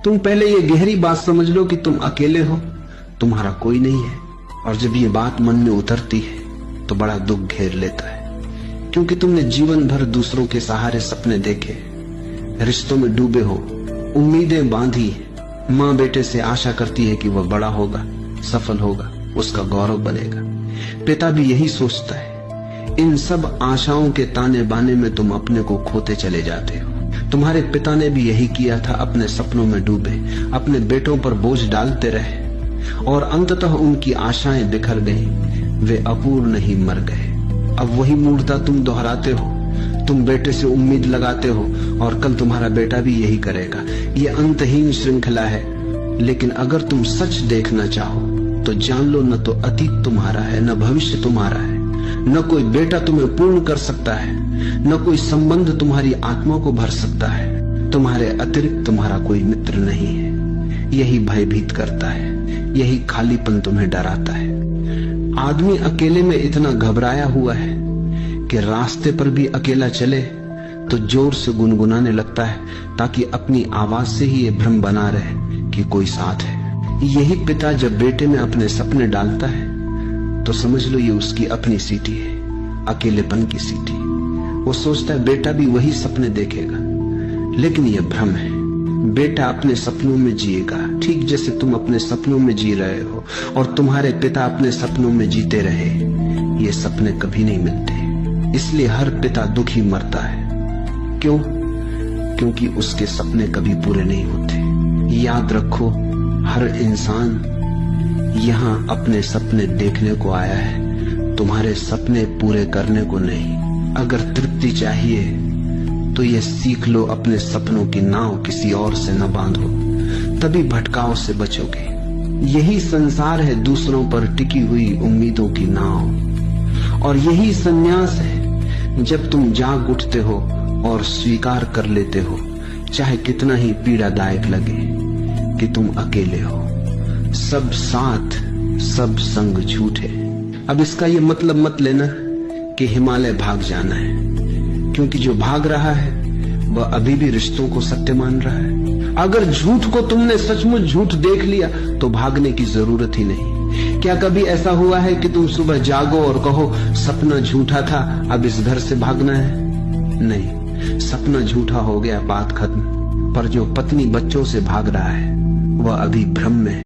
तुम पहले ये गहरी बात समझ लो कि तुम अकेले हो, तुम्हारा कोई नहीं है। और जब ये बात मन में उतरती है तो बड़ा दुख घेर लेता है, क्योंकि तुमने जीवन भर दूसरों के सहारे सपने देखे, रिश्तों में डूबे हो, उम्मीदें बांधी। माँ बेटे से आशा करती है कि वह बड़ा होगा, सफल होगा, उसका गौरव बनेगा। पिता भी यही सोचता है। इन सब आशाओं के ताने बाने में तुम अपने को खोते चले जाते हो। तुम्हारे पिता ने भी यही किया था, अपने सपनों में डूबे, अपने बेटों पर बोझ डालते रहे और अंततः उनकी आशाएं बिखर गई, वे अपूर्ण ही मर गए। अब वही मूर्खता तुम दोहराते हो। तुम बेटे से उम्मीद लगाते हो और कल तुम्हारा बेटा भी यही करेगा। ये अंतहीन श्रृंखला है। लेकिन अगर तुम सच देखना चाहो तो जान लो, न तो अतीत तुम्हारा है, न भविष्य तुम्हारा है, न कोई बेटा तुम्हें पूर्ण कर सकता है, न कोई संबंध तुम्हारी आत्मा को भर सकता है। तुम्हारे अतिरिक्त तुम्हारा कोई मित्र नहीं है। यही भयभीत करता है, यही खालीपन तुम्हें डराता है। आदमी अकेले में इतना घबराया हुआ है कि रास्ते पर भी अकेला चले तो जोर से गुनगुनाने लगता है, ताकि अपनी आवाज से ही ये भ्रम बना रहे कि कोई साथ है। यही पिता जब बेटे में अपने सपने डालता है तो समझ लो ये उसकी अपनी सीटी है, अकेलेपन की सीटी। वो सोचता है बेटा भी वही सपने देखेगा, लेकिन यह भ्रम है। बेटा अपने सपनों में जिएगा, ठीक जैसे तुम अपने सपनों में जी रहे हो और तुम्हारे पिता अपने सपनों में जीते रहे। ये सपने कभी नहीं मिलते, इसलिए हर पिता दुखी मरता है। क्यों? क्योंकि उसके सपने कभी पूरे नहीं होते। याद रखो, हर इंसान यहाँ अपने सपने देखने को आया है, तुम्हारे सपने पूरे करने को नहीं। अगर तृप्ति चाहिए तो ये सीख लो, अपने सपनों की नाव किसी और से न बांधो, तभी भटकाव से बचोगे। यही संसार है दूसरों पर टिकी हुई उम्मीदों की नाव। और यही संन्यास है जब तुम जाग उठते हो और स्वीकार कर लेते हो, चाहे कितना ही पीड़ादायक लगे, कि तुम अकेले हो। सब साथ, सब संग झूठे। अब इसका ये मतलब मत लेना कि हिमालय भाग जाना है, क्योंकि जो भाग रहा है वह अभी भी रिश्तों को सत्य मान रहा है। अगर झूठ को तुमने सचमुच झूठ देख लिया तो भागने की जरूरत ही नहीं। क्या कभी ऐसा हुआ है कि तुम सुबह जागो और कहो सपना झूठा था, अब इस घर से भागना है? नहीं, सपना झूठा हो गया, बात खत्म। पर जो पत्नी बच्चों से भाग रहा है वह अभी भ्रम में है।